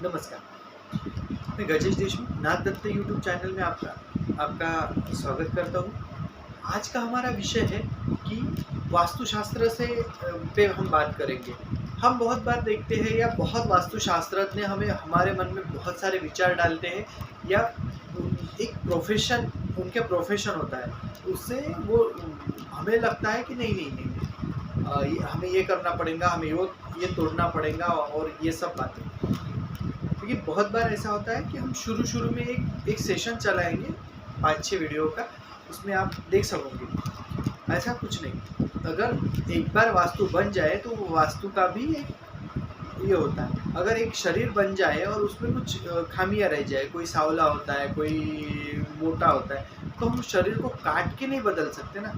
नमस्कार, मैं गजेश देशमुख नाथ Dutt YouTube channel में आपका आपका स्वागत करता हूँ। आज का हमारा विषय है कि वास्तुशास्त्र पे हम बात करेंगे। हम बहुत बार देखते हैं या बहुत वास्तुशास्त्रज्ञ हमें हमारे मन में बहुत सारे विचार डालते हैं या एक प्रोफ़ेशन उनके प्रोफ़ेशन होता है, उससे वो हमें लगता है कि नहीं, ये हमें ये करना पड़ेगा, हमें ये तोड़ना पड़ेगा और ये सब बातें। क्योंकि बहुत बार ऐसा होता है कि हम शुरू-शुरू में एक सेशन चलाएँगे 5-6 वीडियो का, उसमें आप देख सकोगे। ऐसा कुछ नहीं, अगर एक बार वास्तु बन जाए तो वो वास्तु का भी एक ये होता है। अगर एक शरीर बन जाए और उसमें कुछ खामियाँ रह जाए, कोई सांवला होता है, कोई मोटा होता है, तो हम उस शरीर को काट के नहीं बदल सकते ना।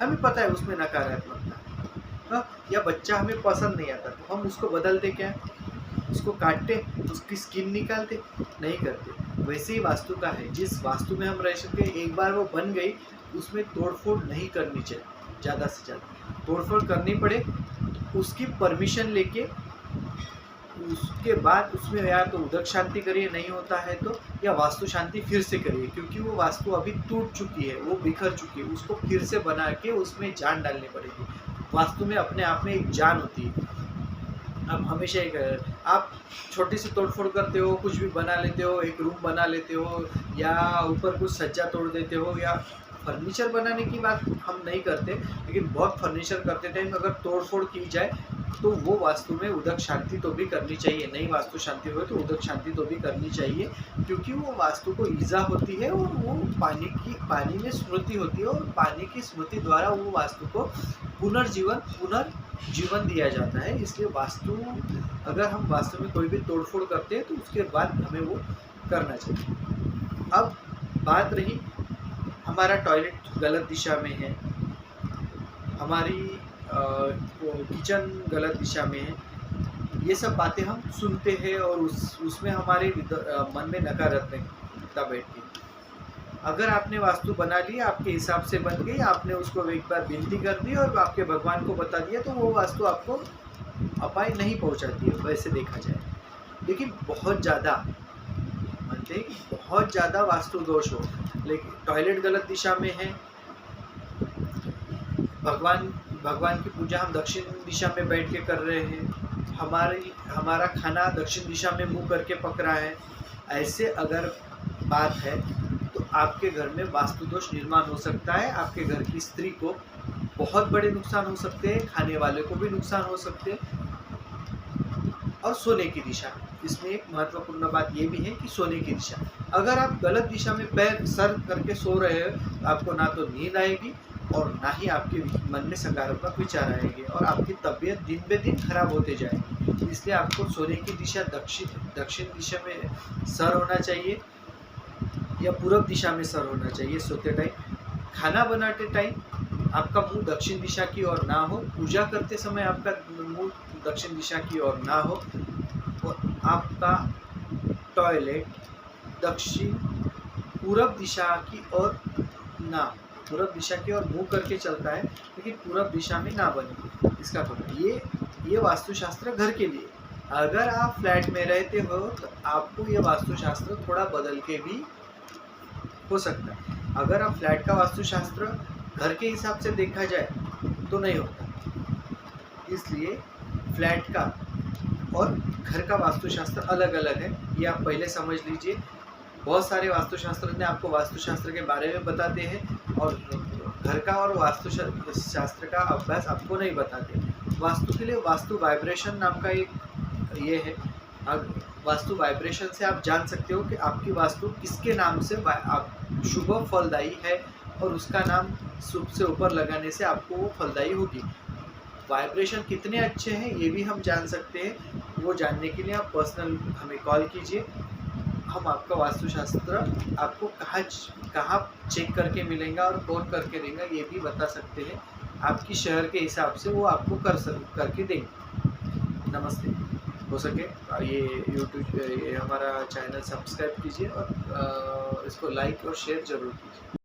हमें पता है उसमें नकारात्मकता है। या बच्चा हमें पसंद नहीं आता तो हम उसको बदलते क्या है? उसको काटते, उसकी स्किन निकालते, नहीं करते। वैसे ही वास्तु का है, जिस वास्तु में हम रह सकते हैं, एक बार वो बन गई, उसमें तोड़-फोड़ नहीं करनी चाहिए, ज़्यादा से ज़्यादा। तोड़-फोड़ करनी पड़े, उसकी परमिशन लेके, उसके बाद उसमें या तो उदक शांति करिए, नहीं होता है तो, या वास्तु शांति फिर से करिए, क्योंकि वो वास्तु अभी टूट चुकी है, वो बिखर चुकी है, उसको फिर से बना के उसमें जान डालनी पड़ेगी। वास्तु में अपने आप में एक जान होती है। अब हमेशा एक आप छोटी सी तोड़-फोड़ करते हो, कुछ भी बना लेते हो, एक रूम बना लेते हो या ऊपर कुछ सज्जा तोड़ देते हो या फर्नीचर बनाने की बात हम नहीं करते, लेकिन बहुत फर्नीचर करते टाइम अगर तोड़-फोड़ की जाए, तो वो वास्तु में उदक शांति तो भी करनी चाहिए। नई वास्तु शांति हो तो उदक शांति तो भी करनी चाहिए, क्योंकि वो वास्तु को ईज़ा होती है और वो पानी में स्मृति होती है और पानी की स्मृति द्वारा वो वास्तु को पुनर्जीवन दिया जाता है। इसलिए वास्तु, अगर हम वास्तु में कोई भी तोड़-फोड़ करते हैं तो उसके बाद हमें वो करना चाहिए। अब बात रही, हमारा टॉयलेट गलत दिशा में है, हमारी किचन गलत दिशा में है, ये सब बातें हम सुनते हैं और उसमें हमारे मन में नकारात्मकता बैठती है। अगर आपने वास्तु बना ली, आपके हिसाब से बन गई, आपने उसको एक बार विनती कर दी और आपके भगवान को बता दिया, तो वो वास्तु आपको अपाय नहीं पहुंचाती है वैसे देखा जाए। लेकिन बहुत ज़्यादा मानते हैं कि बहुत ज़्यादा वास्तु दोष हो, लेकिन टॉयलेट गलत दिशा में है, भगवान भगवान की पूजा हम दक्षिण दिशा में बैठ के कर रहे हैं, हमारा खाना दक्षिण दिशा में मुँह करके पक रहा है, ऐसे अगर बात है तो आपके घर में वास्तु दोष निर्माण हो सकता है। आपके घर की स्त्री को बहुत बड़े नुकसान हो सकते हैं, खाने वाले को भी नुकसान हो सकते हैं। और सोने की दिशा, इसमें एक महत्वपूर्ण बात ये भी है कि सोने की दिशा, अगर आप गलत दिशा में पैर सर करके सो रहे हो, तो आपको ना तो नींद आएगी और ना ही आपके मन में सकारात्मक विचार आएंगे और आपकी तबीयत दिन ब दिन खराब होते जाएगी। इसलिए आपको सोने की दिशा दक्षिण दिशा में सर होना चाहिए या पूर्व दिशा में सर होना चाहिए सोते टाइम। खाना बनाते टाइम आपका मुंह दक्षिण दिशा की ओर ना हो, पूजा करते समय आपका मुंह दक्षिण दिशा की ओर ना हो और आपका टॉयलेट दक्षिण पूर्व दिशा की ओर ना, पूर्व दिशा की ओर मुँह करके चलता है लेकिन पूर्व दिशा में ना बने, इसका मतलब ये वास्तुशास्त्र घर के लिए। अगर आप फ्लैट में रहते हो तो आपको ये वास्तुशास्त्र थोड़ा बदल के भी हो सकता है। अगर आप फ्लैट का वास्तुशास्त्र घर के हिसाब से देखा जाए तो नहीं होता, इसलिए फ्लैट का और घर का वास्तुशास्त्र अलग अलग है, ये आप पहले समझ लीजिए। बहुत सारे वास्तुशास्त्रज्ञ आपको वास्तुशास्त्र के बारे में बताते हैं और घर का और वास्तुशास्त्र का अभ्यास आपको नहीं बताते। वास्तु के लिए वास्तु वाइब्रेशन नाम का एक ये है, वास्तु वाइब्रेशन से आप जान सकते हो कि आपकी वास्तु किसके नाम से आप शुभ फलदायी है और उसका नाम शुभ से ऊपर लगाने से आपको वो फलदायी होगी। वाइब्रेशन कितने अच्छे हैं ये भी हम जान सकते हैं, वो जानने के लिए आप पर्सनल हमें कॉल कीजिए। हम आपका वास्तुशास्त्र आपको कहाँ चेक करके मिलेगा और कौन करके देगा ये भी बता सकते हैं। आपकी शहर के हिसाब से वो आपको करके देंगे। नमस्ते। हो सके ये यूट्यूब ये हमारा चैनल सब्सक्राइब कीजिए और इसको लाइक और शेयर ज़रूर कीजिए।